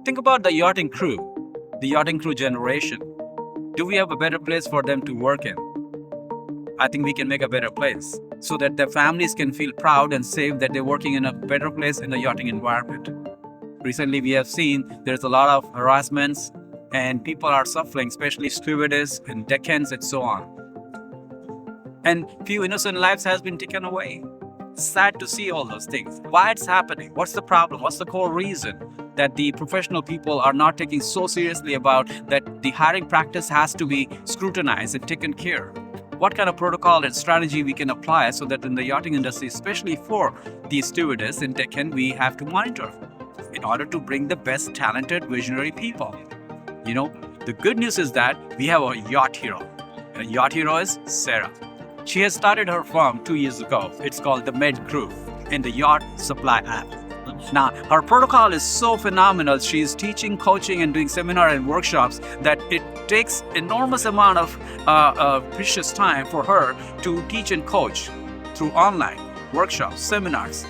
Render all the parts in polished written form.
Think about the yachting crew, the yachting crew generation. Do we have a better place for them to work in? I think we can make a better place so that their families can feel proud and safe that they're working in a better place in a yachting environment. Recently, we have seen there's a lot of harassments and people are suffering, especially stewardess and deckhands and so on. And few innocent lives has been taken away. Sad to see all those things. Why it's happening? What's the problem? What's the core reason that the professional people are not taking so seriously about that the hiring practice has to be scrutinized and taken care? What kind of protocol and strategy we can apply so that in the yachting industry, especially for the stewardess and deckhand, we have to monitor in order to bring the best talented visionary people. You know, the good news is that we have a yacht hero. A yacht hero is Sarah. She has started her firm 2 years ago. It's called the Med Crew in the YachtSupply.app. Now, her protocol is so phenomenal. She's teaching, coaching, and doing seminar and workshops that it takes enormous amount of precious time for her to teach and coach through online workshops, seminars.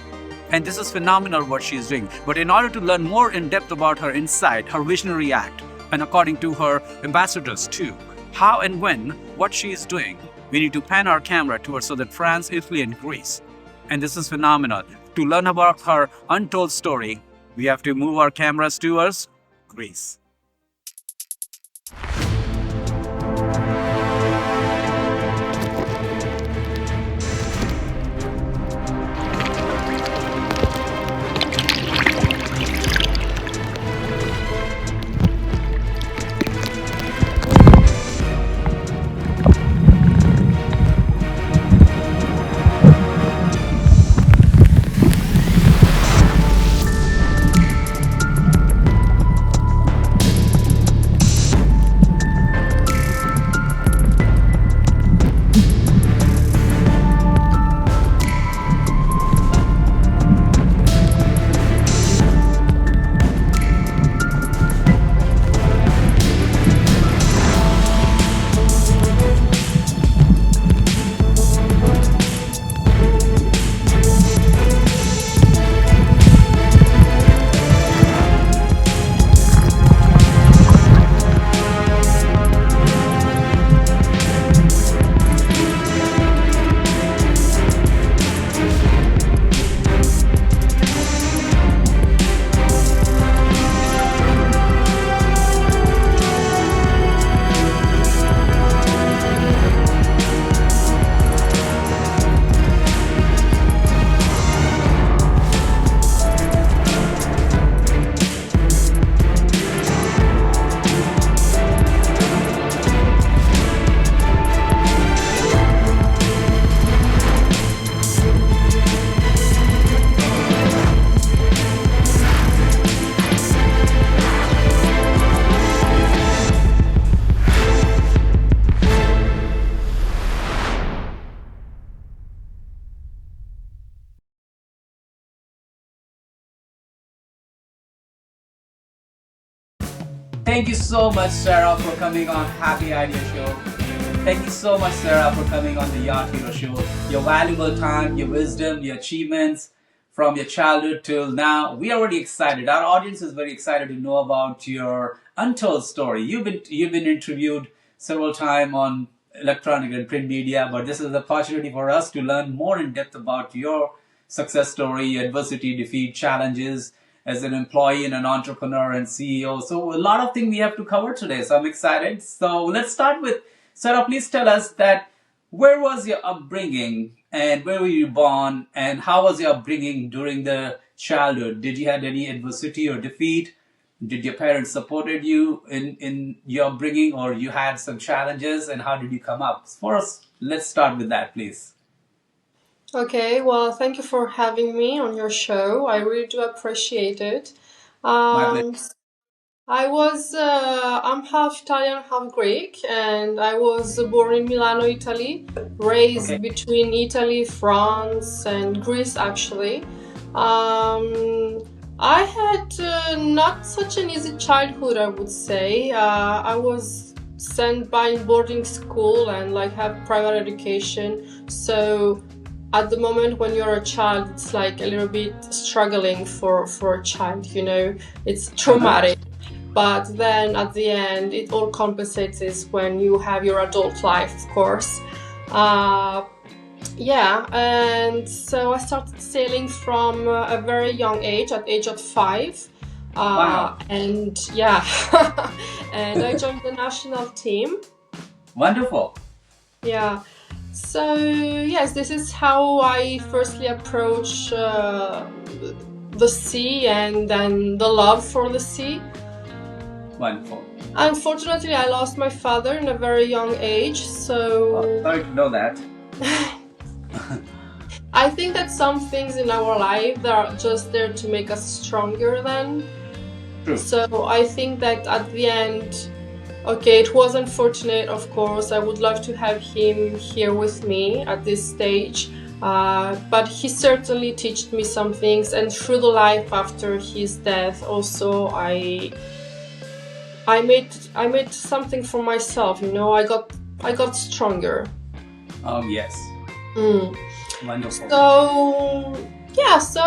And this is phenomenal what she's doing. But in order to learn more in depth about her insight, her visionary act, and according to her ambassadors too, how and when, what she is doing, we need to pan our camera towards so that France, Italy, and Greece. And this is phenomenal. To learn about her untold story, we have to move our cameras towards Greece. Thank you so much, Sarah, for coming on Happy Idea Show. Thank you so much, Sarah, for coming on the Yacht Hero Show. Your valuable time, your wisdom, your achievements from your childhood till now. We are really excited. Our audience is very excited to know about your untold story. You've been interviewed several times on electronic and print media, but this is an opportunity for us to learn more in depth about your success story, adversity, defeat, challenges as an employee and an entrepreneur and CEO. So a lot of things we have to cover today. So I'm excited. So let's start with, Sarah, please tell us that where was your upbringing and where were you born and how was your upbringing during the childhood? Did you have any adversity or defeat? Did your parents supported you in your upbringing or you had some challenges and how did you come up? First, let's start with that, please. Okay, well, thank you for having me on your show. I really do appreciate it. My pleasure. I'm half Italian, half Greek, and I was born in Milano, Italy, raised Okay. between Italy, France, and Greece, actually. I had not such an easy childhood, I would say. I was sent by boarding school and like have private education. So at the moment when you're a child, it's like a little bit struggling for a child, you know, it's traumatic. But then at the end, it all compensates when you have your adult life, of course. Yeah, and so I started sailing from a very young age, at age of 5. Wow. And yeah, and I joined the national team. Wonderful. Yeah. So yes, this is how I firstly approach the sea and then the love for the sea. Wonderful. Unfortunately, I lost my father in a very young age, so Sorry to know that. I think that some things in our life that are just there to make us stronger then. True. So I think that at the end, okay, it was unfortunate, of course. I would love to have him here with me at this stage. But he certainly taught me some things, and through the life after his death also I made something for myself, you know. I got stronger. Oh yes. Wonderful. So yeah, so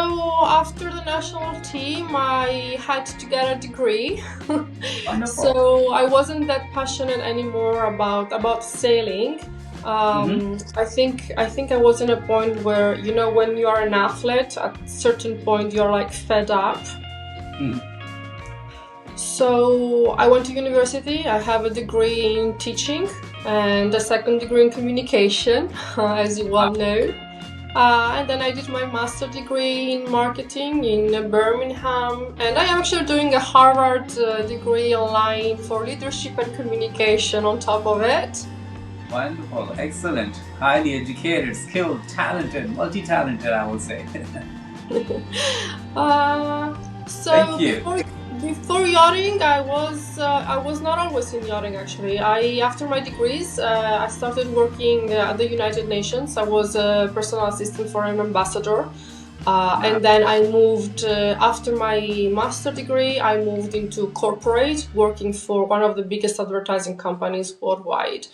after the national team, I had to get a degree. Wonderful. So I wasn't that passionate anymore about sailing. I think I was in a point where, you know, when you are an athlete, at a certain point you're like fed up. So I went to university. I have a degree in teaching and a second degree in communication, as you well know. And then I did my master degree in marketing in Birmingham, and I am actually doing a Harvard degree online for leadership and communication on top of it. Wonderful, excellent, highly educated, skilled, talented, multi-talented, I would say. So Thank you. before yachting, I was not always in yachting actually. After my degrees, I started working at the United Nations. I was a personal assistant for an ambassador, and then I moved after my master degree. I moved into corporate, working for one of the biggest advertising companies worldwide.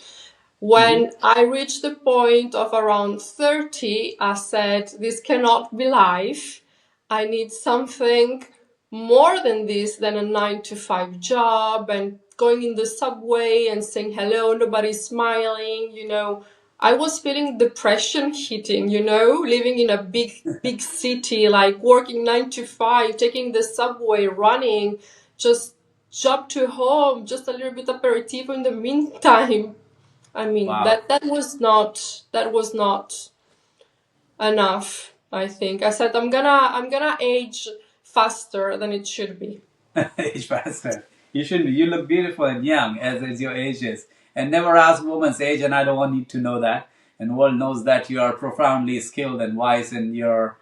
When I reached the point of around 30, I said, this cannot be life. I need something more than this, than a 9-to-5 job and going in the subway and saying hello, nobody's smiling, you know. I was feeling depression hitting, you know, living in a big city, like working 9-to-5, taking the subway, running, just job to home, just a little bit aperitivo in the meantime. I mean, Wow. that was not enough. I think I said I'm gonna age faster than it should be. Age faster. You should be. You look beautiful and young as your age is. And never ask woman's age, and I don't want you to know that. And the world knows that you are profoundly skilled and wise in your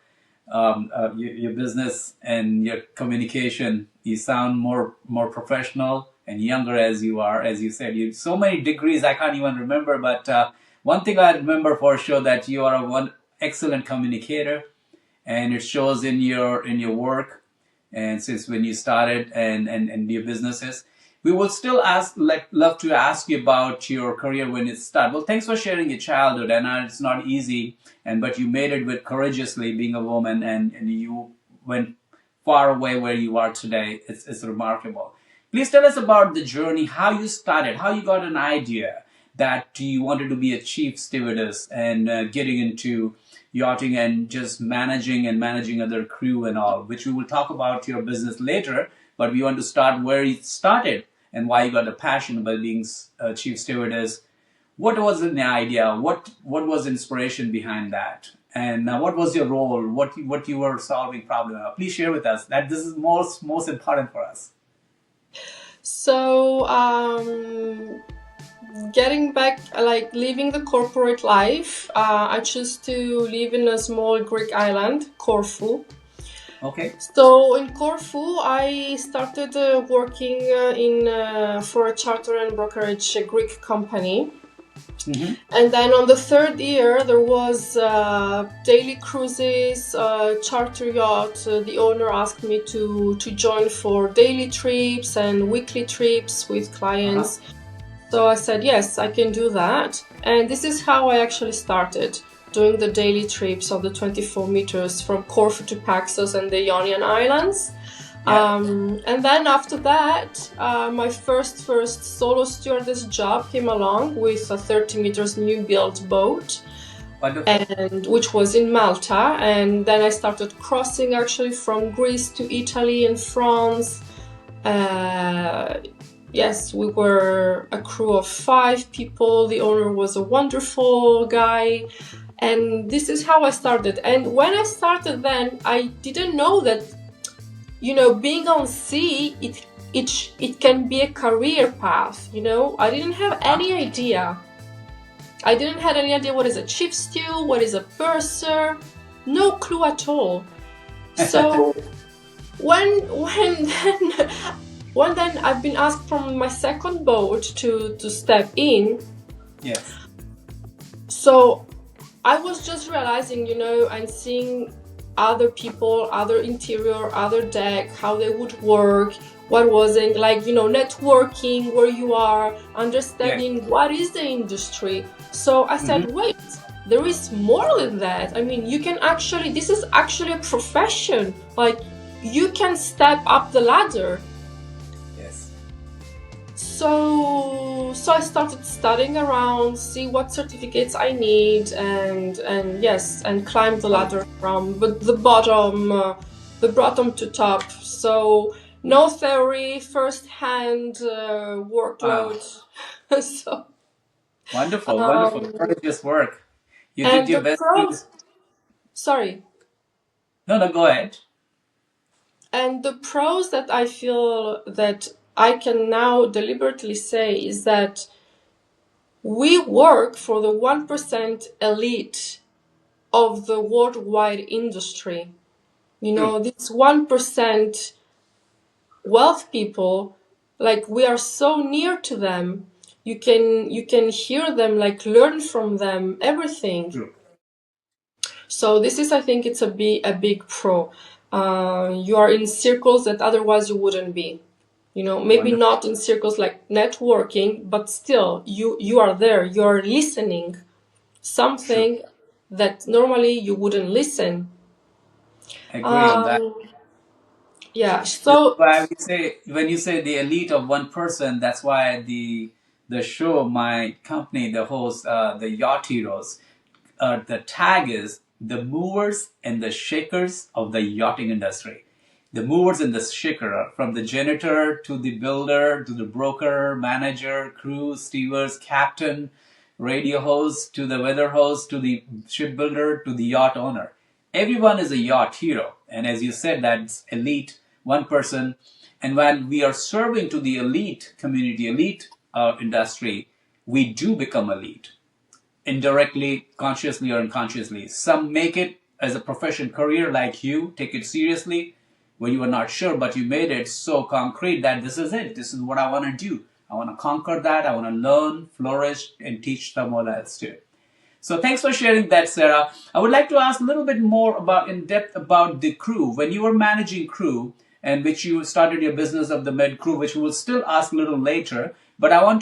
business and your communication. You sound more professional and younger as you are. As you said, you so many degrees I can't even remember. But one thing I remember for sure, that you are a one excellent communicator, and it shows in your work, and since when you started and your businesses. We would still love to ask you about your career when it started. Well, thanks for sharing your childhood. And it's not easy, but you made it with courageously, being a woman, and you went far away where you are today. It's remarkable. Please tell us about the journey, how you started, how you got an idea that you wanted to be a chief stewardess, and getting into yachting and just managing other crew and all, which we will talk about your business later. But we want to start where it started and why you got a passion about being a chief stewardess. What was the idea? What was the inspiration behind that? And what was your role? What you were solving problem? Please share with us. That this is most important for us. So, getting back, like leaving the corporate life, I chose to live in a small Greek island, Corfu. Okay. So in Corfu, I started working for a charter and brokerage Greek company. Mm-hmm. And then on the third year, there was daily cruises, charter yacht. The owner asked me to join for daily trips and weekly trips with Uh-huh. clients. So I said, yes, I can do that. And this is how I actually started doing the daily trips of the 24 meters from Corfu to Paxos and the Ionian Islands. Yeah. And then after that, my first solo stewardess job came along with a 30 meters new built boat, Wonderful. and which was in Malta. And then I started crossing actually from Greece to Italy and France. Yes, we were a crew of 5 people. The owner was a wonderful guy. And this is how I started. And when I started then, I didn't know that, being on sea, it can be a career path, I didn't have any idea. I didn't have any idea what is a chief stew, what is a purser, no clue at all. So when then I've been asked from my second boat to step in. Yes. So I was just realizing, and seeing other people, other interior, other deck, how they would work, what wasn't, like, networking where you are, understanding what is the industry. So I said, wait, there is more than that. I mean, you can actually, this is actually a profession. Like, you can step up the ladder. Yes. So I started studying around, see what certificates I need, and yes, and climb the ladder from the bottom to top. So no theory, first-hand workload. So Wonderful, wonderful. Courageous work. You did and your the best to. pros, sorry, No, no, go ahead. and the pros that I feel that I can now deliberately say is that we work for the 1% elite of the worldwide industry. True. These 1% wealth people, like, we are so near to them. You can hear them, like, learn from them everything. True. So this is, I think, it's a big pro. You are in circles that otherwise you wouldn't be. Maybe Wonderful. not in circles like networking, but still, you are there. You are listening True. something that normally you wouldn't listen. Agree on that. Yeah. This is So why we say when you say the elite of 1%, that's why the show, my company, the host, the Yacht Heroes, the tag is the movers and the shakers of the yachting industry. The movers and the shaker, from the janitor to the builder to the broker, manager, crew, stewards, captain, radio host to the weather host to the shipbuilder to the yacht owner. Everyone is a yacht hero. And as you said, that's elite, 1%. And when we are serving to the elite community, elite industry, we do become elite indirectly, consciously or unconsciously. Some make it as a profession career like you, take it seriously when you were not sure, but you made it so concrete that this is it. This is what I want to do. I want to conquer that. I want to learn, flourish, and teach someone else too. So thanks for sharing that, Sarah. I would like to ask a little bit more about in depth about the crew. When you were managing crew, and which you started your business of the med crew, which we will still ask a little later. But I want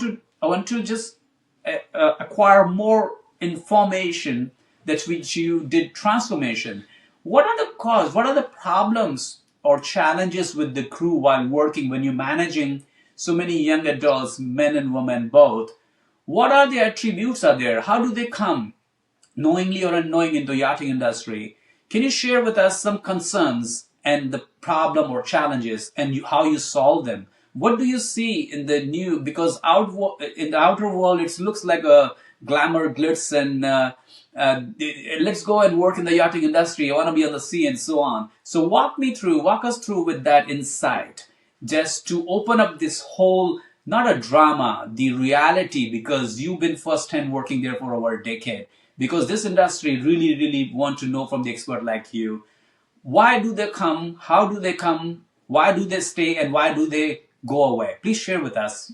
to just acquire more information that which you did transformation. What are the cause? What are the problems or challenges with the crew while working when you're managing so many young adults, men and women both? What are the attributes are there? How do they come knowingly or unknowing into yachting industry? Can you share with us some concerns and the problem or challenges and how you solve them? What do you see in the new? Because in the outer world, it looks like a glamour, glitz, and let's go and work in the yachting industry. I want to be on the sea and so on. So walk us through with that insight, just to open up this whole, not a drama, the reality, because you've been firsthand working there for over a decade. Because this industry really, really want to know from the expert like you, why do they come? How do they come? Why do they stay? And why do they go away? Please share with us.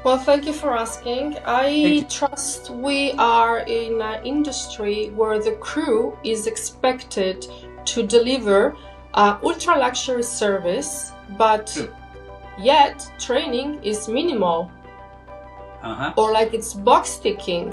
Well, thank you for asking. Thank I you. trust we are in an industry where the crew is expected to deliver ultra luxury service, but True. yet training is minimal or like it's box ticking.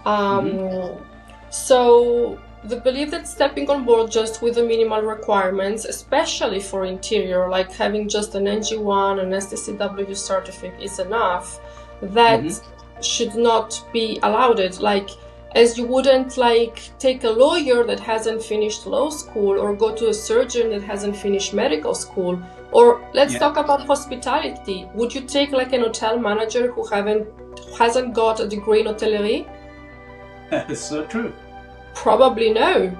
Mm-hmm. So the belief that stepping on board just with the minimal requirements, especially for interior, like having just an NG1 and STCW certificate is enough, that Mm-hmm. should not be allowed. It like as you wouldn't like take a lawyer that hasn't finished law school or go to a surgeon that hasn't finished medical school. Or let's Yeah. talk about hospitality. Would you take like an hotel manager who hasn't got a degree in hotellerie? That is so true. Probably no.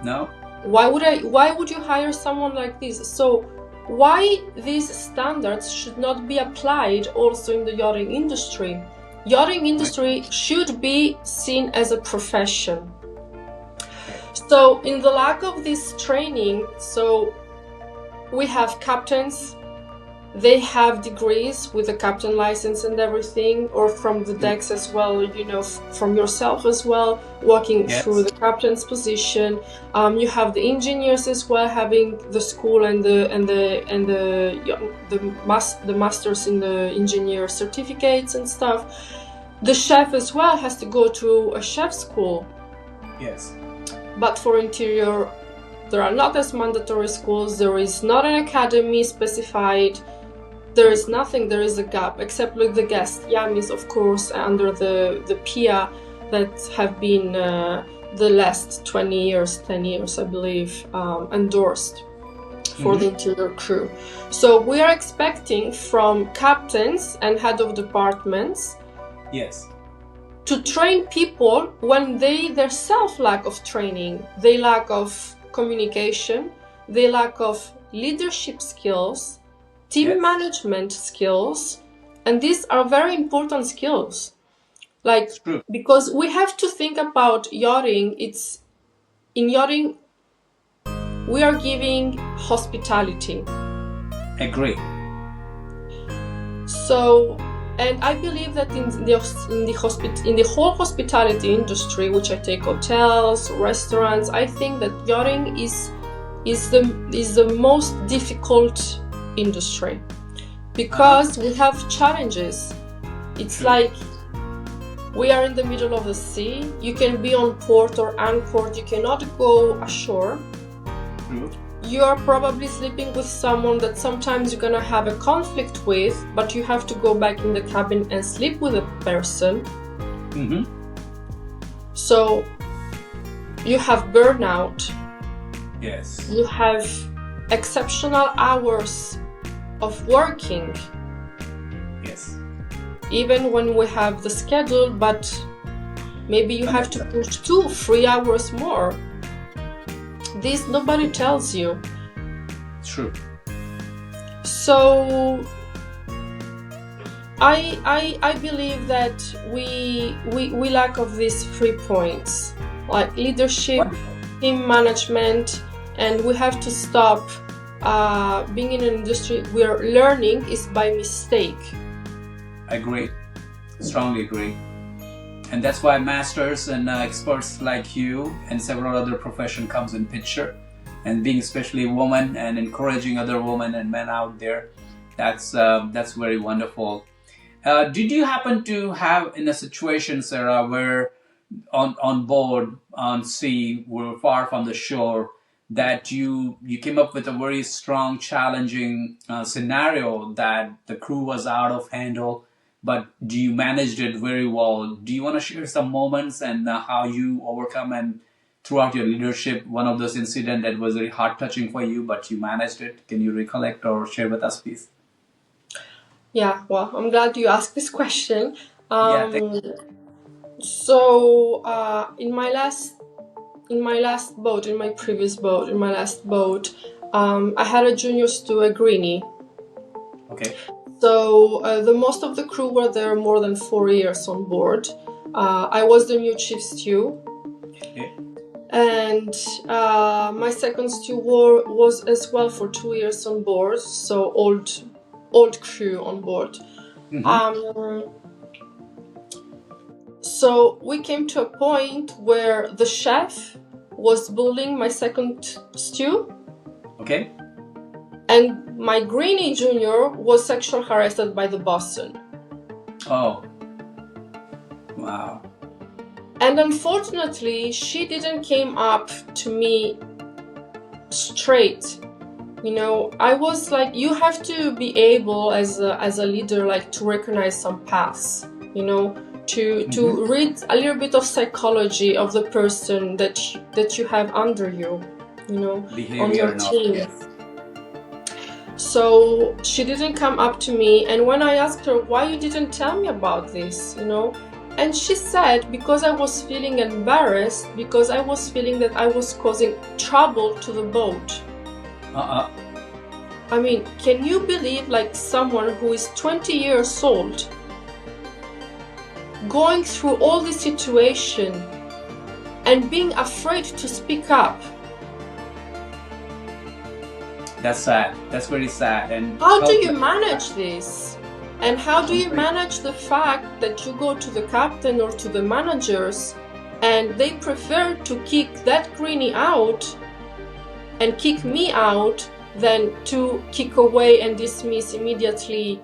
No. Why would you hire someone like this? So why these standards should not be applied also in the yachting industry? Yachting industry should be seen as a profession. So in the lack of this training, so we have captains, they have degrees with a captain license and everything, or from the decks as well, you know, from yourself as well, walking Yes. through the captain's position. You have the engineers as well, having the school and the masters in the engineer certificates and stuff. The chef as well has to go to a chef school. Yes. But for interior, there are not as mandatory schools. There is not an academy specified. There is nothing, there is a gap, except with the guest yamis, of course, under the PIA that have been the last 20 years, 10 years, I believe, endorsed for the interior crew. So we are expecting from captains and head of departments Yes. to train people when they themselves lack of training, they lack of communication, they lack of leadership skills, team management skills, and these are very important skills. Like, because we have to think about yachting, in yachting, we are giving hospitality. Agree. So, and I believe that in the whole hospitality industry, which I take hotels, restaurants, I think that yachting is the most difficult industry because we have challenges. It's like we are in the middle of the sea. You can be on port or anchored. You cannot go ashore. You are probably sleeping with someone that sometimes you're gonna have a conflict with, but you have to go back in the cabin and sleep with a person. So you have burnout. Yes. You have exceptional hours of working. Yes. Even when we have the schedule, but maybe you have to push 2-3 hours more. This nobody tells you. True. So I believe that we lack of these 3 points, like leadership, team management, and we have to stop being in an industry where learning is by mistake. Agree. Strongly agree. And that's why masters and experts like you and several other profession comes in picture. And being especially a woman and encouraging other women and men out there, that's very wonderful. Did you happen to have in a situation, Sarah, where on board, on sea, we're far from the shore, that you came up with a very strong, challenging scenario that the crew was out of handle, but you managed it very well? Do you want to share some moments and how you overcome and throughout your leadership, one of those incidents that was very heart-touching for you, but you managed it? Can you recollect or share with us, please? Yeah, well, I'm glad you asked this question. So in my last boat, in my previous boat, in my last boat, I had a junior stew, a greenie. Okay. So the most of the crew were there more than 4 years on board. I was the new chief stew. Okay. And my second stew was as well for 2 years on board, so old crew on board. Um, so we came to a point where the chef was bullying my second stew. Okay. And my greenie junior was sexually harassed by the bosun. Oh. Wow. And unfortunately, she didn't came up to me straight. You know, I was like, you have to be able as a leader, like to recognize some paths, you know, to read a little bit of psychology of the person that you have under you, you know, Behavior on your and all, team. yes. So she didn't come up to me, and when I asked her why you didn't tell me about this, you know, and she said because I was feeling embarrassed, because I was feeling that I was causing trouble to the boat. I mean, can you believe like someone who is 20 years old going through all this situation and being afraid to speak up? That's sad. That's very sad. And how do you manage this? And how do you manage the fact that you go to the captain or to the managers and they prefer to kick that greenie out and kick me out than to kick away and dismiss immediately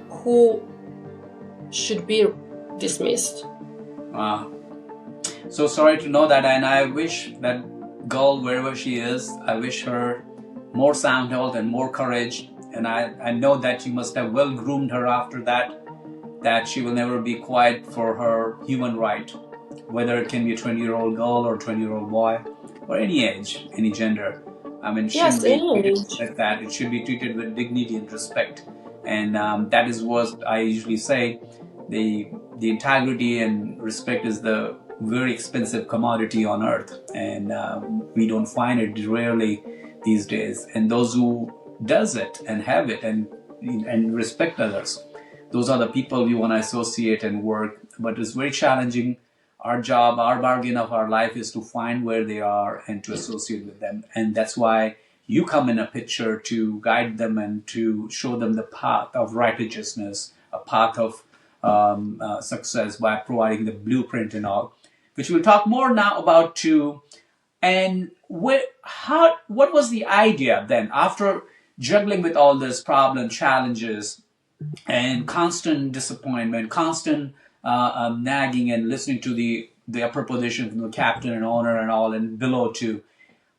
who should be dismissed? Wow. So sorry to know that, and I wish that girl, wherever she is, I wish her more sound health and more courage. And I know that you must have well groomed her after that she will never be quiet for her human right, whether it can be a 20-year-old girl or 20-year-old boy, or any age, any gender. I mean, it shouldn't be treated like that. It should be treated with dignity and respect. And that is what I usually say. The integrity and respect is the very expensive commodity on earth, and we don't find it rarely these days. And those who does it and have it and respect others, those are the people we want to associate and work. But it's very challenging. Our job, our bargain of our life is to find where they are and to associate with them. And that's why you come in a picture to guide them and to show them the path of righteousness, a path of success, by providing the blueprint and all, which we'll talk more now about too. And what was the idea then, after juggling with all this problem, challenges, and constant disappointment, constant nagging, and listening to the upper position from the captain and owner and all, and below too?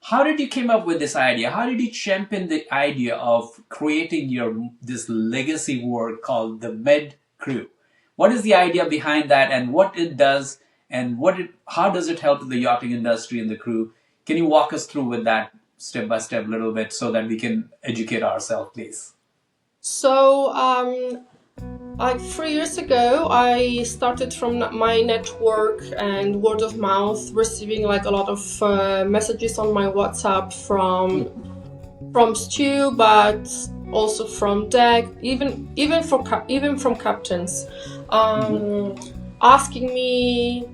How did you come up with this idea? How did you champion the idea of creating this legacy work called the Med Crew? What is the idea behind that, and what it does, and how does it help the yachting industry and the crew? Can you walk us through with that step by step a little bit so that we can educate ourselves, please? So, like 3 years ago, I started from my network and word of mouth, receiving like a lot of messages on my WhatsApp from Stu, but also from deck, even from captains, asking me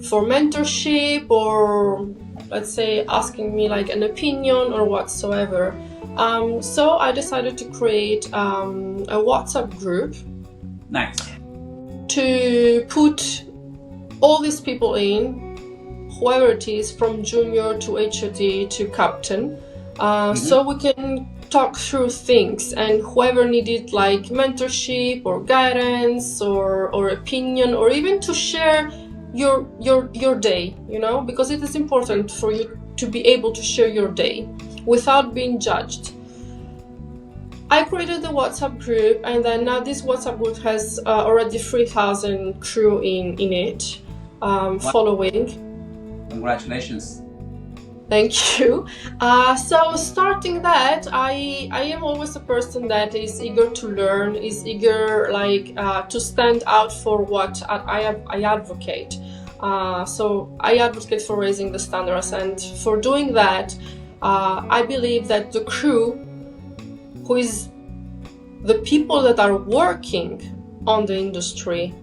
for mentorship, or let's say asking me like an opinion or whatsoever. So I decided to create a WhatsApp group. Nice. To put all these people in, whoever it is, from junior to HOD to captain, so we can talk through things, and whoever needed like mentorship or guidance or opinion, or even to share your day, you know, because it is important for you to be able to share your day without being judged. I created the WhatsApp group, and then now this WhatsApp group has already 3,000 crew in it, following. Congratulations. Thank you. So starting that, I am always a person that is eager to learn, is eager to stand out for what I advocate. So I advocate for raising the standards, and for doing that, I believe that the crew, who is the people that are working on the industry,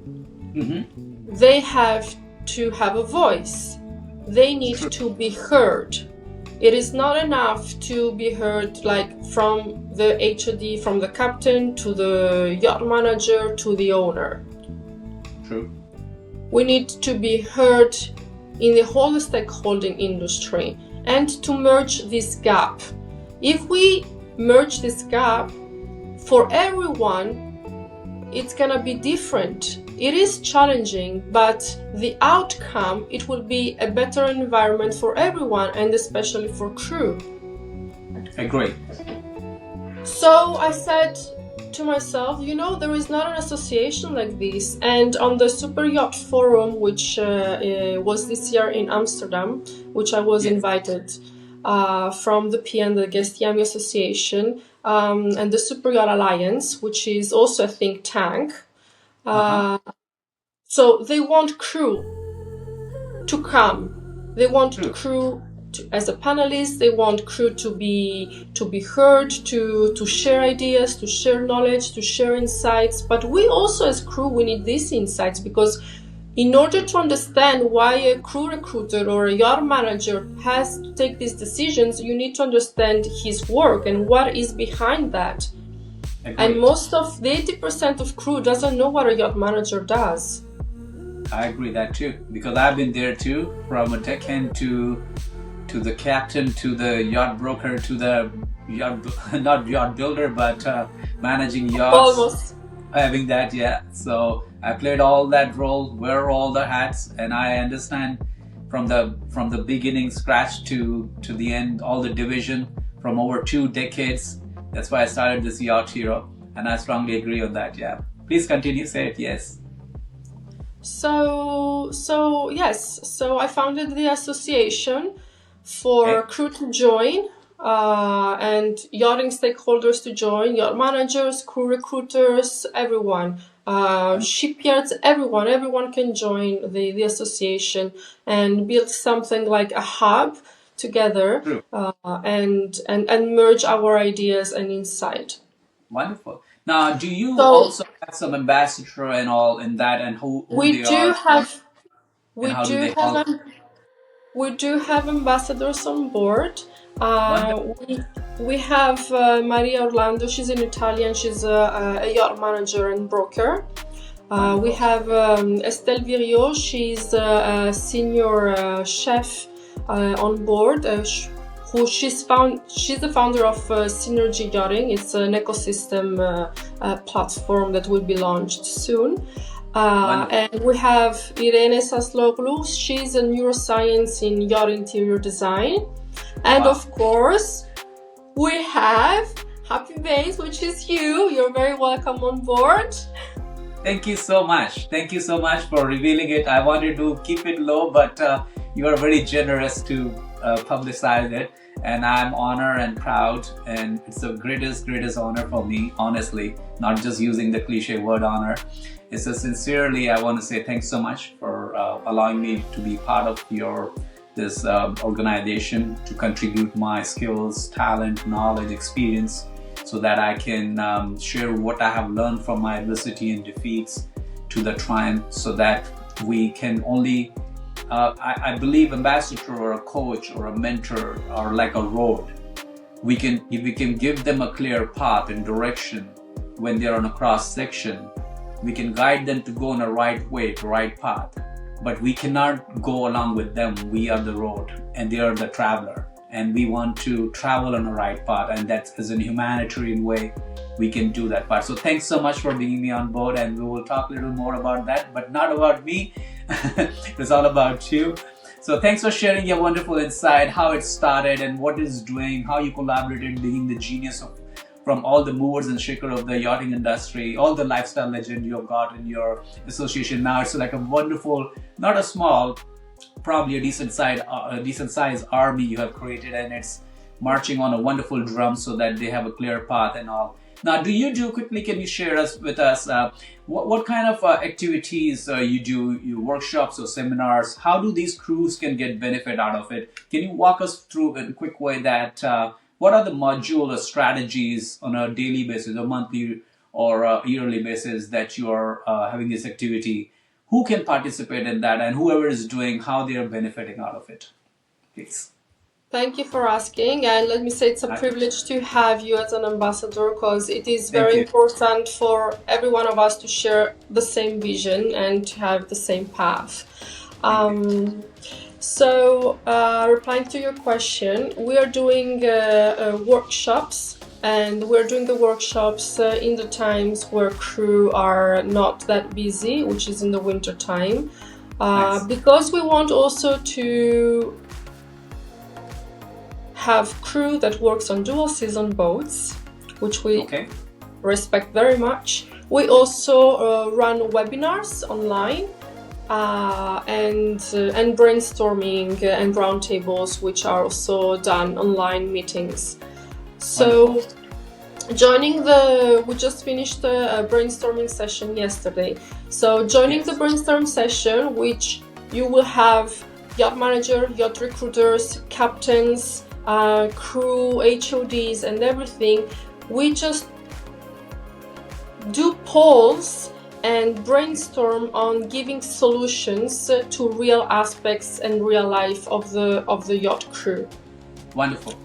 they have to have a voice. They need to be heard. It is not enough to be heard like from the HOD, from the captain to the yacht manager to the owner. True. We need to be heard in the whole stakeholding industry and to merge this gap. If we merge this gap for everyone, it's gonna be different. It is challenging, but the outcome, it will be a better environment for everyone and especially for crew. Agree. So I said to myself, there is not an association like this. And on the Super Yacht Forum, which was this year in Amsterdam, which I was invited from the PN, the Guest Yami Association, and the Super Yacht Alliance, which is also a think tank. So they want crew to come. They want crew as a panelist. They want crew to be heard, to share ideas, to share knowledge, to share insights. But we also as crew, we need these insights, because in order to understand why a crew recruiter or a yacht manager has to take these decisions, you need to understand his work and what is behind that. Agreed. And most of the 80% of crew doesn't know what a yacht manager does. I agree that too, because I've been there too, from a deckhand to the captain, to the yacht broker, to the yacht, not yacht builder, but managing yachts. Almost. Having that, yeah. So I played all that role, wear all the hats, and I understand from the beginning, scratch to the end, all the division from over 2 decades. That's why I started this Yacht Hero, and I strongly agree on that. Yeah. Please continue. Say it. Yes. So I founded the association for crew to join, and yachting stakeholders to join, yacht managers, crew recruiters, everyone, shipyards, everyone can join the association and build something like a hub together, and merge our ideas and insight. Wonderful. Now, do you also have some ambassador and all in that, and who we they do are? have And how do they help? We do have ambassadors on board. We have Maria Orlando. She's an Italian. She's a yacht manager and broker. We have Estelle Virio. She's a senior chef on board. She's the founder of Synergy Yachting. It's an ecosystem platform that will be launched soon. And we have Irene Sasloglu. She's a neuroscience in yacht interior design. And of course, we have Happy Bains, which is you. You're very welcome on board. Thank you so much. Thank you so much for revealing it. I wanted to keep it low, but you are very generous to publicize it. And I'm honored and proud, and it's the greatest honor for me, honestly, not just using the cliche word honor. It's a sincerely, I want to say thanks so much for allowing me to be part of this organization, to contribute my skills, talent, knowledge, experience, so that I can share what I have learned from my adversity and defeats to the triumph, so that we can only I believe ambassador or a coach or a mentor are like a road. If we can give them a clear path and direction when they're on a cross section, we can guide them to go on a right way, the right path. But we cannot go along with them. We are the road and they are the traveler. And we want to travel on a right path, and that's as a humanitarian way we can do that part. So thanks so much for bringing me on board, and we will talk a little more about that, but not about me. It's all about you. So thanks for sharing your wonderful insight, how it started and what it's doing, how you collaborated, being the genius from all the movers and shakers of the yachting industry, all the lifestyle legend you have got in your association. Now it's like a wonderful, not a small, probably a decent size army you have created, and it's marching on a wonderful drum so that they have a clear path and all. Now, can you share with us what kind of activities you do, your workshops or seminars? How do these crews can get benefit out of it? Can you walk us through in a quick way that what are the module or strategies on a daily basis, or monthly or a yearly basis that you are having this activity? Who can participate in that, and whoever is doing, how they are benefiting out of it? Please. Thank you for asking, and let me say it's a privilege to have you as an ambassador, because it is very important for every one of us to share the same vision and to have the same path. Replying to your question, we are doing workshops, and we're doing the workshops in the times where crew are not that busy, which is in the winter time, because we want also to have crew that works on dual season boats, which we respect very much. We also run webinars online and brainstorming and roundtables, which are also done online meetings. So we just finished a brainstorming session yesterday. So joining the brainstorm session, which you will have yacht manager, yacht recruiters, captains, crew, HODs and everything, we just do polls and brainstorm on giving solutions to real aspects and real life of the yacht crew. Wonderful.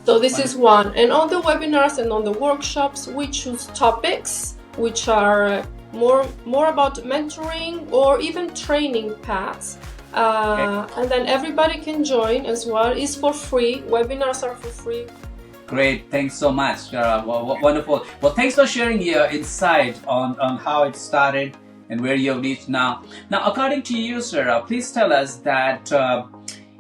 So this is one. And on the webinars and on the workshops, we choose topics which are more about mentoring or even training paths. And then everybody can join as well. It's for free. Webinars are for free. Great, thanks so much. Wonderful. Well, thanks for sharing your insight on how it started and where you have reached now. Now, according to you, Sarah, please tell us that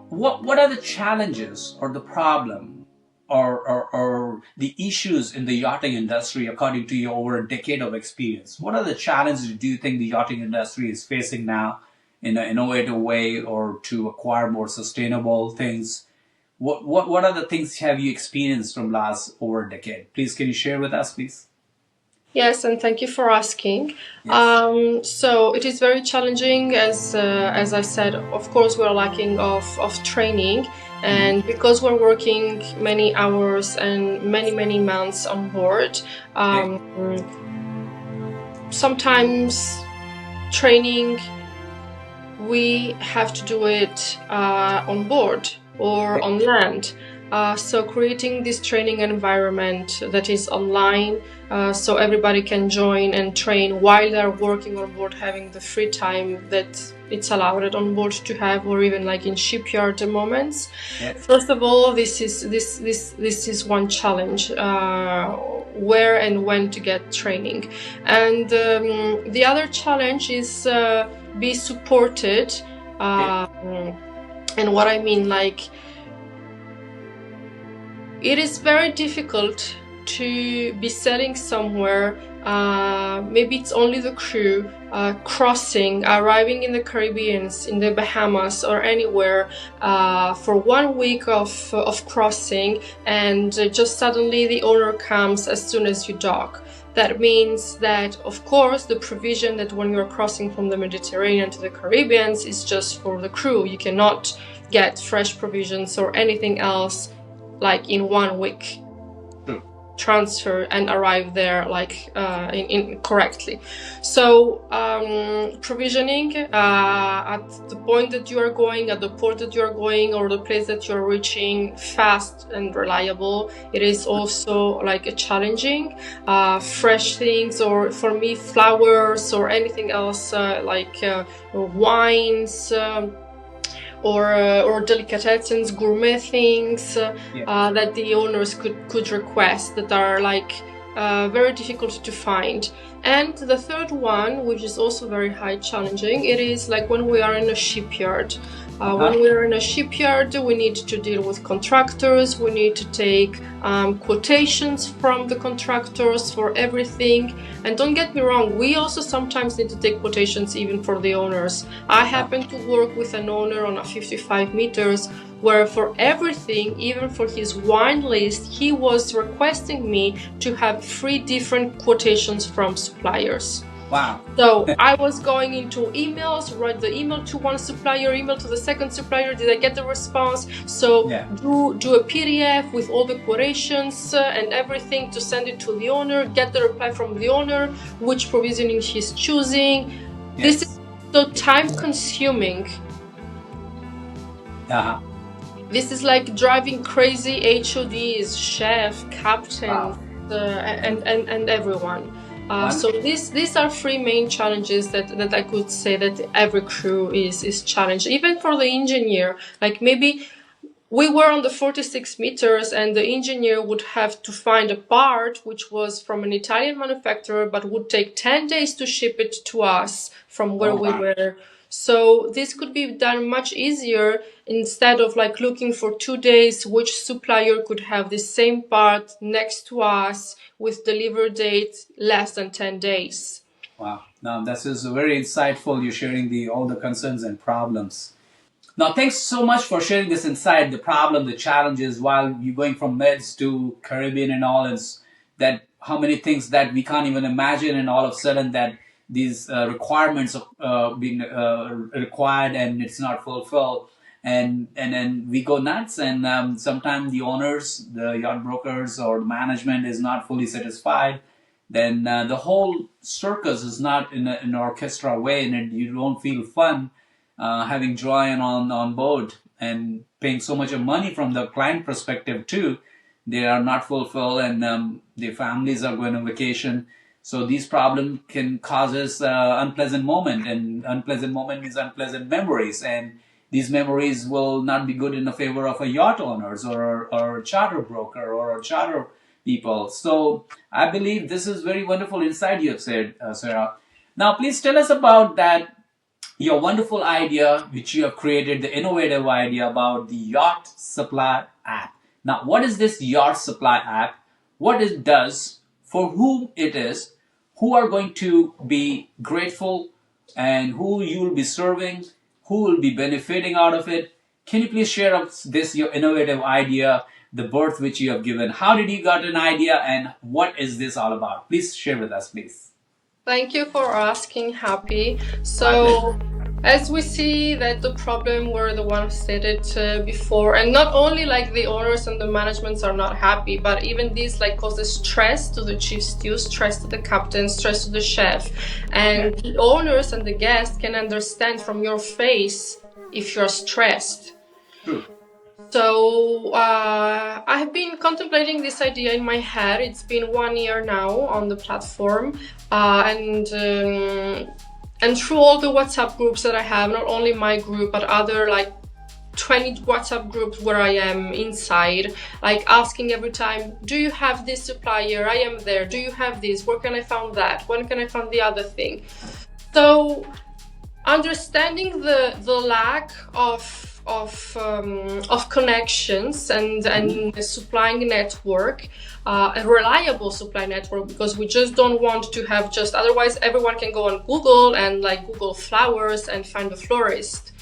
what are the challenges or the problem or the issues in the yachting industry according to your over a decade of experience? What are the challenges do you think the yachting industry is facing now in an innovative way or to acquire more sustainable things? What are the things have you experienced from last over a decade? Please, can you share with us, please? Yes, and thank you for asking. Yes. So it is very challenging, as I said. Of course, we're lacking of training, and because we're working many hours and many months on board, sometimes training we have to do it on board or on land. So creating this training environment that is online, so everybody can join and train while they're working on board, having the free time that it's allowed on board to have, or even like in shipyard moments. First of all, this is one challenge, where and when to get training. And the other challenge is be supported. And what I mean, like, it is very difficult to be sailing somewhere, maybe it's only the crew, arriving in the Caribbean, in the Bahamas or anywhere for 1 week of crossing, and just suddenly the owner comes as soon as you dock. That means that, of course, the provision that when you're crossing from the Mediterranean to the Caribbean is just for the crew. You cannot get fresh provisions or anything else like in 1 week transfer and arrive there like in correctly. So provisioning at the point that you are going, at the port that you are going, or the place that you're reaching, fast and reliable, it is also like a challenging. Fresh things, or for me flowers or anything else like wines, or delicatessens, gourmet things that the owners could request, that are like very difficult to find. And the third one, which is also very high challenging, it is like when we are in a shipyard. When we are in a shipyard, we need to deal with contractors, we need to take quotations from the contractors for everything. And don't get me wrong, we also sometimes need to take quotations even for the owners. I happen to work with an owner on a 55 meters where for everything, even for his wine list, he was requesting me to have 3 different quotations from suppliers. Wow. So I was going into emails, write the email to one supplier, email to the second supplier, did I get the response? So do a PDF with all the quotations and everything to send it to the owner, get the reply from the owner, which provisioning he's choosing. This is so time consuming. This is like driving crazy HODs, chef, captain, Wow. and everyone. So these are three main challenges that I could say that every crew is challenged. Even for the engineer, like maybe we were on the 46 meters and the engineer would have to find a part which was from an Italian manufacturer but would take 10 days to ship it to us from where we were. So this could be done much easier instead of like looking for 2 days which supplier could have the same part next to us with delivery date less than 10 days. Wow. Now, this is very insightful. You're sharing all the concerns and problems. Now, thanks so much for sharing this insight, the problem, the challenges while you're going from Meds to Caribbean and all, and that how many things that we can't even imagine, and all of a sudden that these requirements are being required and it's not fulfilled. And then we go nuts, and sometimes the owners, the yacht brokers, or the management is not fully satisfied. Then the whole circus is not in an orchestra way, and you don't feel fun having joy on board and paying so much of money from the client perspective too. They are not fulfilled, and their families are going on vacation. So these problems can cause us unpleasant moment, and unpleasant moment means unpleasant memories, and these memories will not be good in the favor of a yacht owners or a charter broker or a charter people. So I believe this is very wonderful insight you have said, Sarah. Now, please tell us about that, your wonderful idea which you have created, the innovative idea about the Yacht Supply app. Now, what is this Yacht Supply app? What it does, for whom it is, who are going to be grateful, and who you will be serving, who will be benefiting out of it? Can you please share us this, your innovative idea, the birth which you have given? How did you got an idea, and what is this all about? Please share with us, please. Thank you for asking, Happy. So, as we see that the problem were the one stated before, and not only like the owners and the managements are not happy, but even this like causes stress to the chief stew, stress to the captain, stress to the chef, and the owners and the guests can understand from your face if you're stressed. True. So I have been contemplating this idea in my head. It's been 1 year now on the platform, and through all the WhatsApp groups that I have, not only my group but other like 20 WhatsApp groups where I am inside, like asking every time, do you have this supplier? I am there. Do you have this? Where can I find that? When can I find the other thing? So understanding the lack of connections and a supplying network, a reliable supply network, because we just don't want to have just, otherwise everyone can go on Google and like Google flowers and find a florist.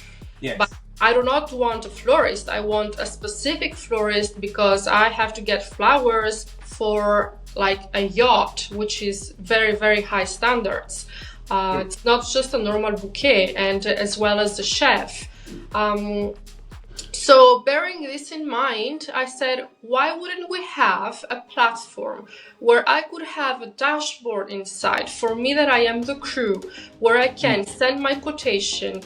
Yes. But I do not want a florist. I want a specific florist because I have to get flowers for like a yacht, which is very, very high standards. It's not just a normal bouquet, and as well as the chef. So bearing this in mind, I said, why wouldn't we have a platform where I could have a dashboard inside for me that I am the crew, where I can send my quotation,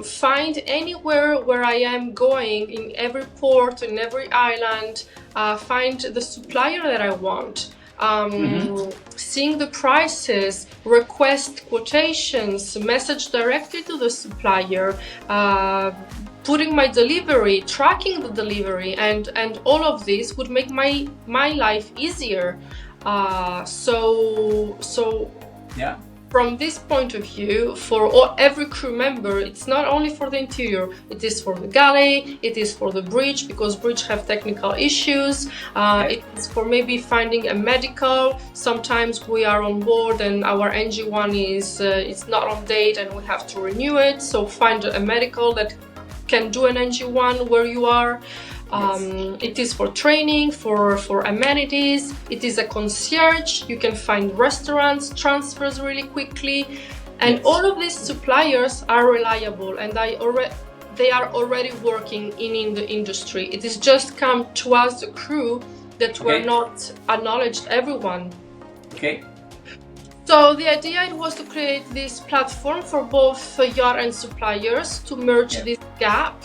find anywhere where I am going in every port, in every island, find the supplier that I want. Seeing the prices, request quotations, message directly to the supplier, putting my delivery, tracking the delivery, and all of this would make my life easier. So Yeah. from this point of view, for every crew member, it's not only for the interior, it is for the galley, it is for the bridge, because bridge have technical issues, it is for maybe finding a medical. Sometimes we are on board and our NG1 is it's not on date and we have to renew it, so find a medical that can do an NG1 where you are. It is for training, for amenities. It is a concierge. You can find restaurants, transfers really quickly, and all of these suppliers are reliable, and they are already working in the industry. It is just come to us, the crew, that we're not acknowledged everyone. Okay. So the idea was to create this platform for both yacht and suppliers to merge this gap.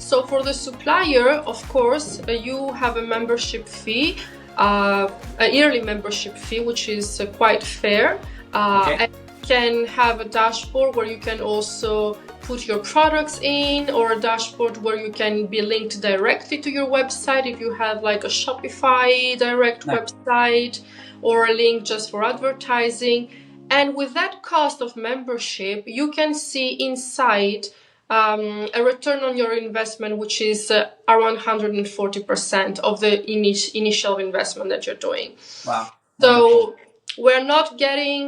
So for the supplier, of course, you have a membership fee, a yearly membership fee, which is quite fair. And you can have a dashboard where you can also put your products in, or a dashboard where you can be linked directly to your website if you have like a Shopify direct website, or a link just for advertising. And with that cost of membership, you can see inside a return on your investment, which is around 140% of the initial investment that you're doing. Wow. So we're not getting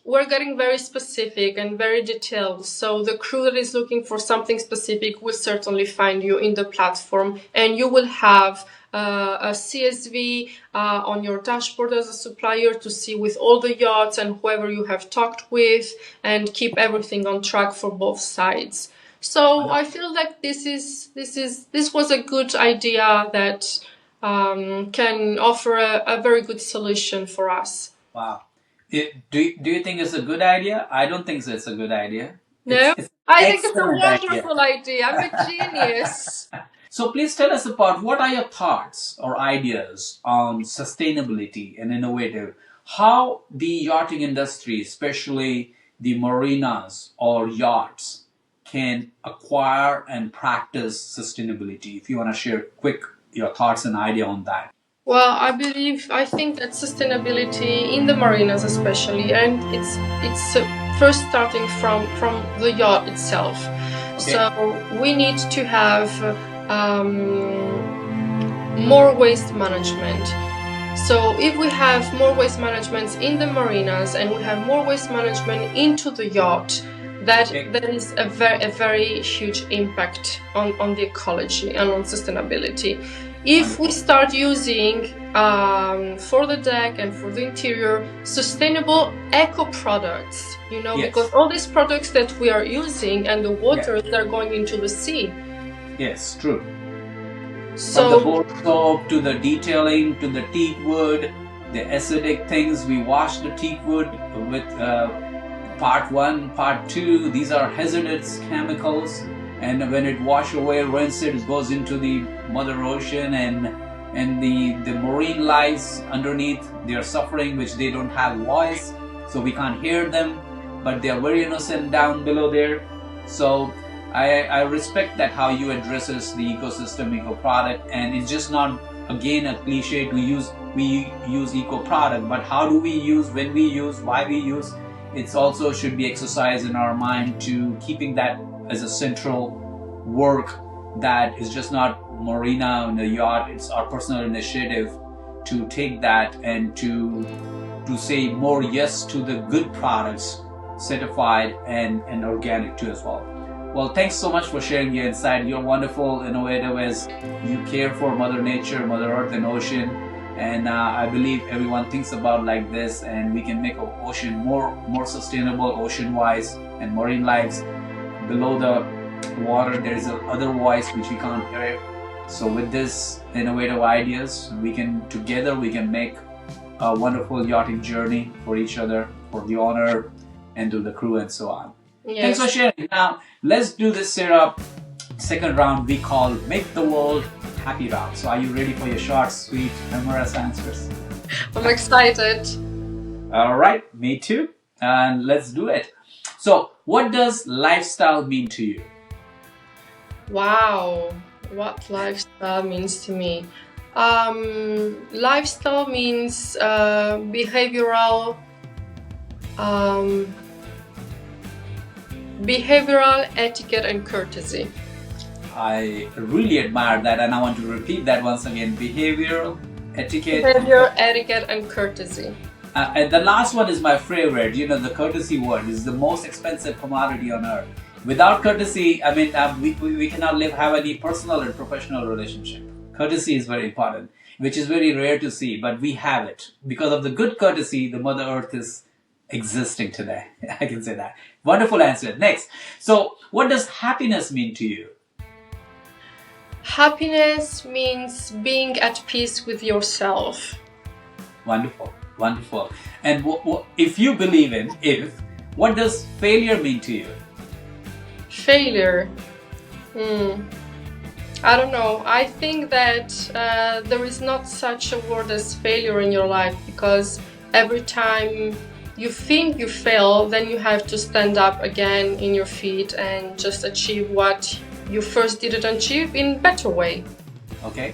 we're getting very specific and very detailed. So the crew that is looking for something specific will certainly find you in the platform, and you will have a CSV on your dashboard as a supplier to see with all the yachts and whoever you have talked with, and keep everything on track for both sides. So I feel like this was a good idea that can offer a very good solution for us. Wow. Do you think it's a good idea? I don't think so. It's a good idea. No, I think it's a wonderful idea. I'm a genius. So please tell us about, what are your thoughts or ideas on sustainability and innovative? How the yachting industry, especially the marinas or yachts, can acquire and practice sustainability? If you want to share your thoughts and idea on that. Well, I think that sustainability in the marinas especially, and it's first starting from the yacht itself. Okay. So we need to have more waste management. So if we have more waste management in the marinas and we have more waste management into the yacht, that is a very huge impact on the ecology and on sustainability. If we start using for the deck and for the interior sustainable eco products, because all these products that we are using and the waters that are going into the sea. Yes, true. So from the board soap to the detailing to the teak wood, the acidic things, we wash the teak wood with part 1, part 2. These are hazardous chemicals, and when it wash away, rinse it goes into the mother ocean, and the marine lives underneath, they are suffering, which they don't have voice, so we can't hear them, but they are very innocent down below there. So I respect that how you addresses the ecosystem eco product, and it's just not again a cliche to we use eco product, but how do we use, when we use, why we use. It's also should be exercised in our mind to keeping that as a central work, that is just not marina and the yacht. It's our personal initiative to take that and to say more yes to the good products, certified and organic too as well. Well, thanks so much for sharing your insight. You're wonderful, innovative, as you care for Mother Nature, Mother Earth and ocean. And I believe everyone thinks about like this, and we can make our ocean more sustainable, ocean-wise, and marine lives. Below the water, there is other voice which we can't hear. So with this innovative ideas, we can make a wonderful yachting journey for each other, for the owner, and to the crew and so on. Yes. Thanks for sharing. Now, let's do this, Sarah. Second round we call Make the World Happy round. So are you ready for your short, sweet, humorous answers? I'm excited. All right, me too. And let's do it. So, what does lifestyle mean to you? Wow, what lifestyle means to me? Lifestyle means behavioral etiquette and courtesy. I really admire that, and I want to repeat that once again. Behavioral etiquette. Behavior, etiquette, and courtesy. And the last one is my favorite. The courtesy word is the most expensive commodity on earth. Without courtesy, I mean, we cannot have any personal and professional relationship. Courtesy is very important, which is very rare to see, but we have it. Because of the good courtesy, the Mother Earth is existing today. I can say that. Wonderful answer. Next. So, what does happiness mean to you? Happiness means being at peace with yourself. Wonderful, wonderful. And if you believe in what does failure mean to you? Failure. I don't know. I think that there is not such a word as failure in your life, because every time you think you fail, then you have to stand up again in your feet and just achieve what you first didn't achieve in a better way. Okay,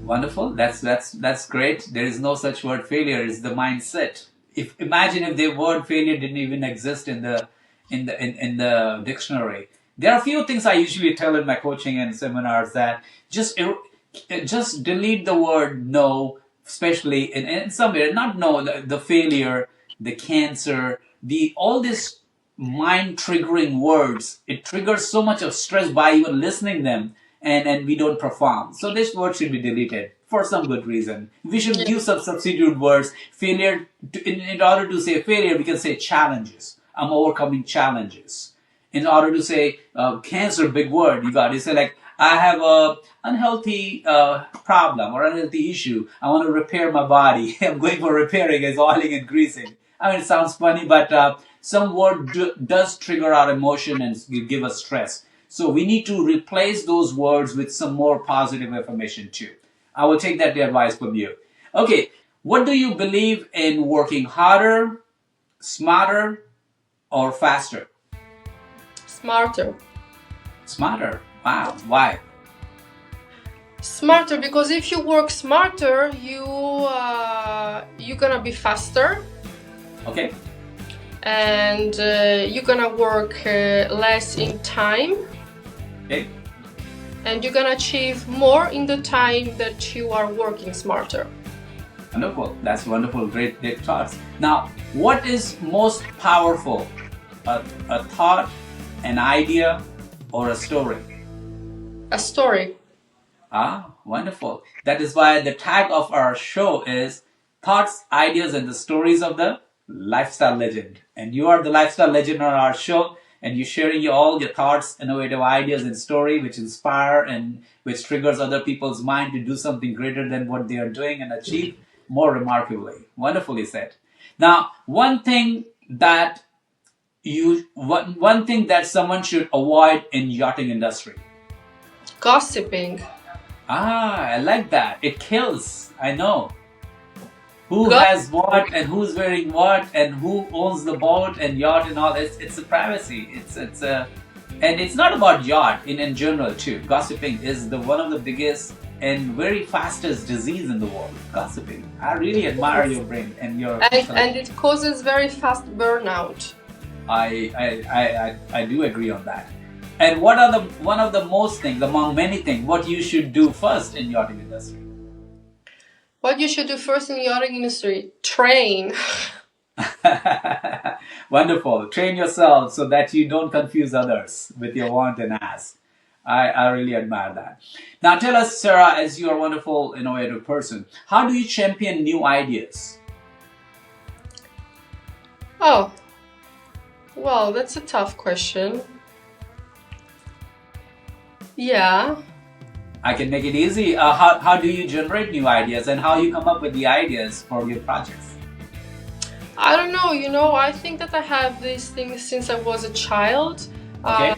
wonderful. That's great. There is no such word failure. It's the mindset. If imagine if the word failure didn't even exist in the dictionary. There are a few things I usually tell in my coaching and seminars that just delete the word no, especially in somewhere, not no, the failure, the cancer, the all these mind triggering words. It triggers so much of stress by even listening them, and we don't perform. So this word should be deleted for some good reason. We should use some substitute words. Failure, in order to say failure, we can say challenges. I'm overcoming challenges. In order to say cancer, big word, you got to say like, I have a unhealthy problem or unhealthy issue. I want to repair my body. I'm going for repairing as oiling and greasing. I mean, it sounds funny, but some word does trigger our emotion and give us stress. So we need to replace those words with some more positive information too. I will take that advice from you. Okay, what do you believe in working harder, smarter, or faster? Smarter. Smarter. Wow. Why? Smarter, because if you work smarter, you're gonna be faster, Okay. and you're gonna work less in time, Okay. and you're gonna achieve more in the time that you are working smarter. Wonderful. That's wonderful. Great, great thoughts. Now, what is most powerful? A thought, an idea, or a story? A story. Ah, wonderful. That is why the tag of our show is Thoughts, Ideas, and the Stories of the Lifestyle Legend. And you are the lifestyle legend on our show, and you're sharing all your thoughts, innovative ideas, and story which inspire and which triggers other people's mind to do something greater than what they are doing and achieve more remarkably. Wonderfully said. Now, one thing that someone should avoid in yachting industry. Gossiping. Ah, I like that. It kills. I know. Who Go- has what and who's wearing what and who owns the boat and yacht and all. It's a privacy. And it's not about yacht in general too. Gossiping is the one of the biggest and very fastest disease in the world. Gossiping. I really admire your brain and your and it causes very fast burnout. I do agree on that. And what are the one of the most things among many things what you should do first in yachting industry? What you should do first in the yachting industry? Train. Wonderful. Train yourself so that you don't confuse others with your want and ask. I really admire that. Now tell us, Sarah, as you are a wonderful, innovative person, how do you champion new ideas? Oh, well, that's a tough question. Yeah. I can make it easy. How do you generate new ideas and how you come up with the ideas for your projects? I don't know, I think that I have these things since I was a child. Okay.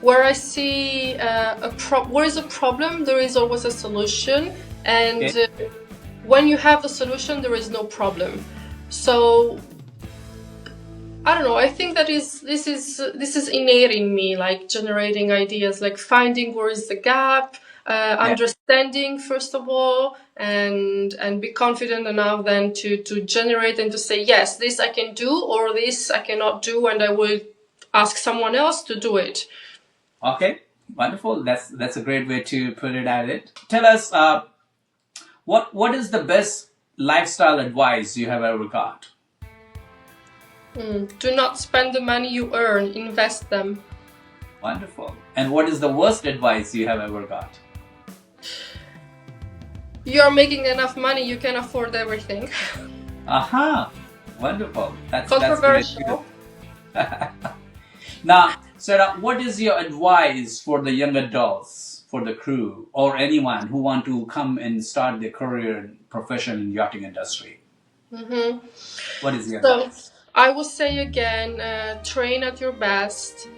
Where I see where is a problem, there is always a solution, and Okay. When you have the solution, there is no problem. So I don't know. I think that this is innate in me, like generating ideas, like finding where is the gap, understanding first of all, and be confident enough then to generate and to say yes, this I can do, or this I cannot do, and I will ask someone else to do it. Okay. Wonderful. That's a great way to put it at it. Tell us what is the best lifestyle advice you have ever got? Do not spend the money you earn, invest them. Wonderful. And what is the worst advice you have ever got? You're making enough money, you can afford everything. Aha. Wonderful. That's Controversial. great. Now, Sarah, what is your advice for the young adults, for the crew, or anyone who want to come and start their career and profession in yachting industry? Mm-hmm. What is your So advice? I will say again, train at your best.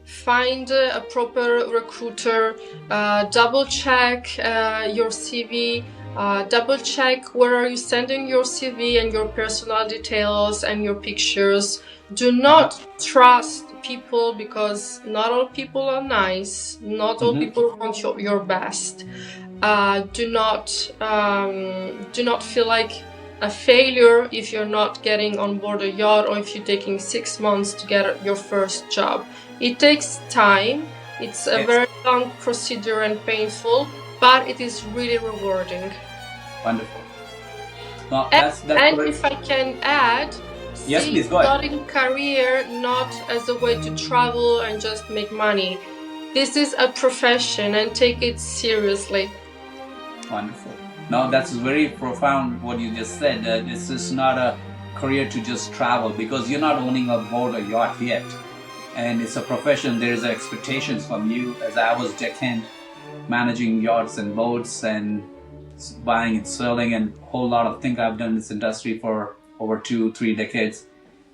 find a proper recruiter, double check your CV, double check where are you sending your CV and your personal details and your pictures. Do not trust people, because not all people are nice, not all people want your best. Do not feel like a failure if you're not getting on board a yacht, or if you're taking 6 months to get your first job. It takes time. It's a very long procedure and painful, but it is really rewarding. Wonderful. No, And correct. if I can add, Yes, see please, go ahead. yachting career not as a way to travel and just make money. This is a profession, and take it seriously. Wonderful. No, that's very profound what you just said. This is not a career to just travel, because you're not owning a boat or yacht yet. And it's a profession. There's expectations from you. As I was deckhand, managing yachts and boats and buying and selling and a whole lot of things. I've done this industry for over 2-3 decades.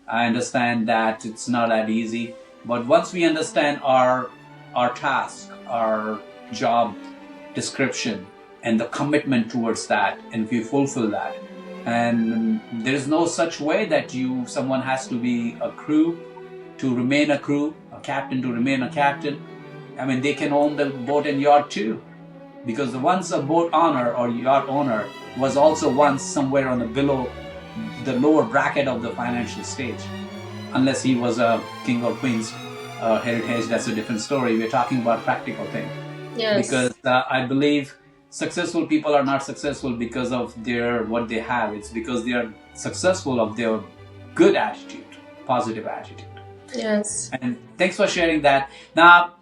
I understand that it's not that easy. But once we understand our task, our job description, and the commitment towards that, and if you fulfill that, and there's no such way that someone has to be a crew to remain a crew, a captain to remain a captain. I mean, they can own the boat and yacht too, because once a boat owner or yacht owner was also once somewhere on the lower bracket of the financial stage, unless he was a king or queen's heritage. That's a different story. We're talking about practical thing. Yes. Because I believe successful people are not successful because of what they have. It's because they are successful of their good attitude, positive attitude. Yes. And thanks for sharing that. Now,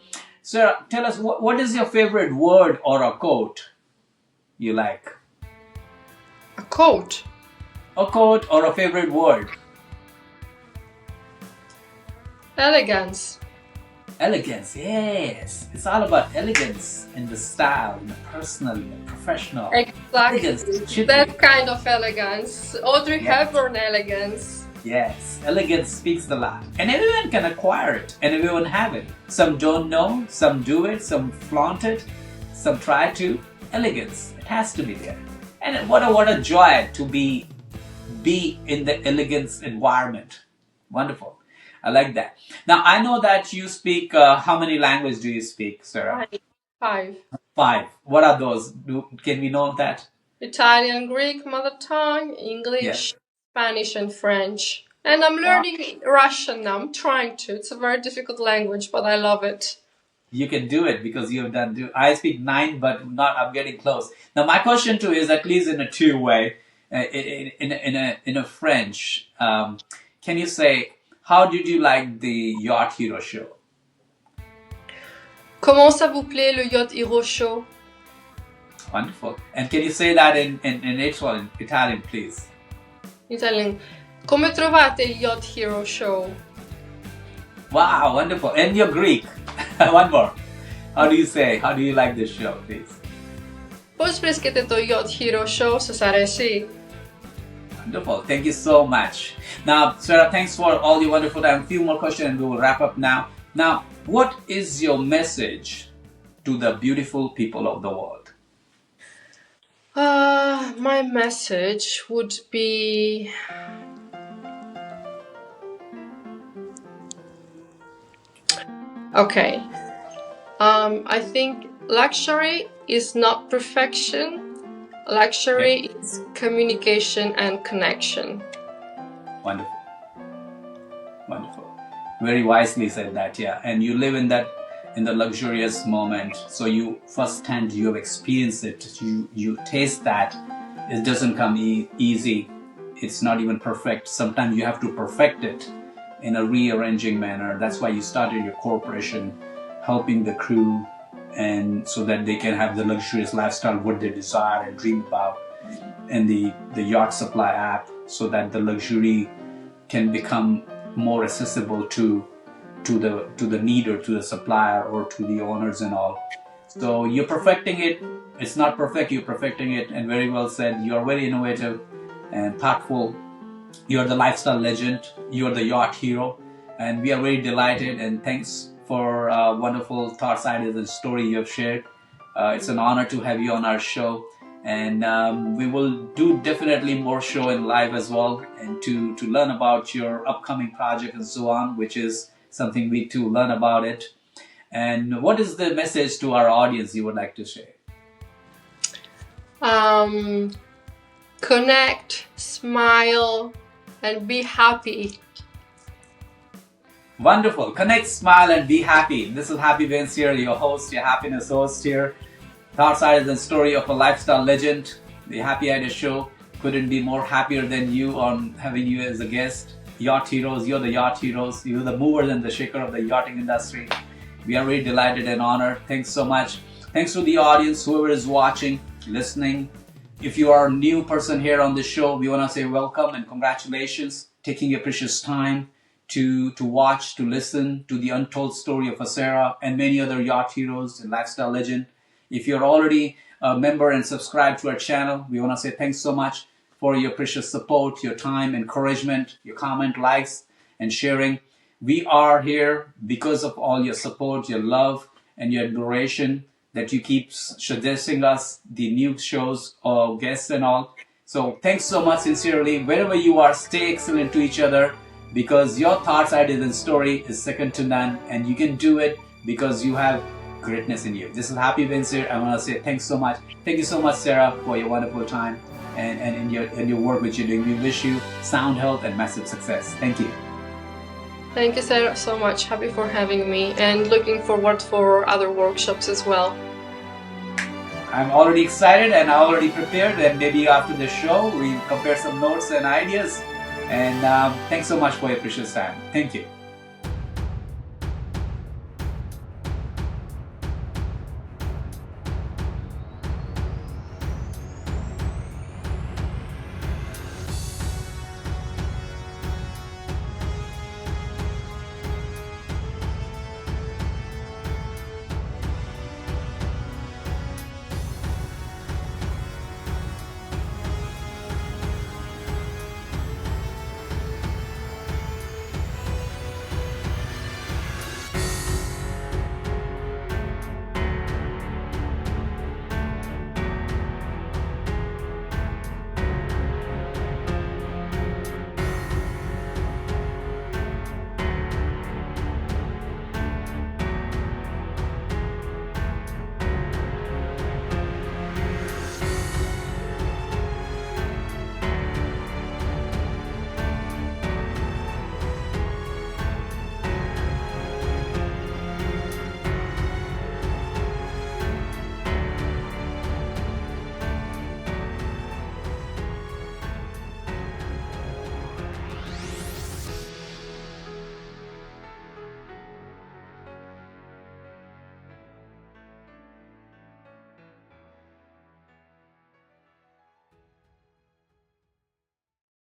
Sarah, tell us, what is your favorite word or a quote you like? A quote? A quote or a favorite word? Elegance. Elegance, yes. It's all about elegance and the style, and the personal, and professional. Exactly. Elegance. That kind of elegance. Audrey Hepburn elegance. Yes, elegance speaks a lot. And everyone can acquire it, and everyone have it. Some don't know, some do it, some flaunt it, some try to. Elegance, it has to be there. And what a joy to be in the elegance environment. Wonderful. I like that. Now, I know that you speak, how many languages do you speak, Sarah? 5. 5. What are those? Can we know that? Italian, Greek, mother tongue, English, Spanish, and French. And I'm learning Russian now. I'm trying to. It's a very difficult language, but I love it. You can do it because you have done. I speak 9, but I'm getting close. Now, my question too is, at least in a 2-way, in a French. Can you say, how did you like the Yacht Hero show? Comment ça vous plaît le Yacht Hero show? Wonderful. And can you say that in Italian, please? Italian. Come trovate il Yacht Hero show? Wow, wonderful. And you're Greek. One more. How do you like this show, please? Πώς βρίσκεται το Yacht Hero show, σας αρέσει? Wonderful. Thank you so much. Now, Sarah, thanks for all your wonderful time. A few more questions and we will wrap up now. Now, what is your message to the beautiful people of the world? My message would be... Okay. I think luxury is not perfection. Luxury is communication and connection. Wonderful. Wonderful. Very wisely said that, yeah. And you live in the luxurious moment. So you firsthand, you have experienced it. You taste that. It doesn't come easy. It's not even perfect. Sometimes you have to perfect it in a rearranging manner. That's why you started your corporation, helping the crew, and so that they can have the luxurious lifestyle what they desire and dream about, and the YachtSupply.app, so that the luxury can become more accessible to the needer, to the supplier, or to the owners and all. So you're perfecting it. It's not perfect, you're perfecting it, and very well said. You're very innovative and thoughtful. You're the lifestyle legend. You're the yacht hero, and we are very delighted, and thanks for wonderful thoughts, ideas, and story you have shared. It's an honor to have you on our show, and we will do definitely more show in live as well, and to learn about your upcoming project and so on, which is something we to learn about it. And what is the message to our audience you would like to share? Connect, smile, and be happy. Wonderful. Connect, smile, and be happy. This is Happy Bains here, your host, your happiness host here. Thoughts, ideas, and story of a lifestyle legend. The Happy Idea Show couldn't be more happier than you on having you as a guest. Yacht heroes, you're the yacht heroes. You're the mover and the shaker of the yachting industry. We are really delighted and honored. Thanks so much. Thanks to the audience, whoever is watching, listening. If you are a new person here on the show, we want to say welcome and congratulations, taking your precious time to watch, to listen to the untold story of Sarah and many other yacht heroes and lifestyle legend. If you're already a member and subscribed to our channel, we want to say thanks so much for your precious support, your time, encouragement, your comment, likes, and sharing. We are here because of all your support, your love, and your admiration that you keep suggesting us the new shows or guests and all. So thanks so much sincerely. Wherever you are, stay excellent to each other, because your thoughts, ideas, and story is second to none, and you can do it because you have greatness in you. This is Happy Bains here. I want to say thanks so much. Thank you so much, Sarah, for your wonderful time and in your work which you're doing. We wish you sound health and massive success. Thank you. Thank you, Sarah, so much. Happy for having me, and looking forward for other workshops as well. I'm already excited and already prepared, and maybe after the show we compare some notes and ideas. And thanks so much for your precious time. Thank you.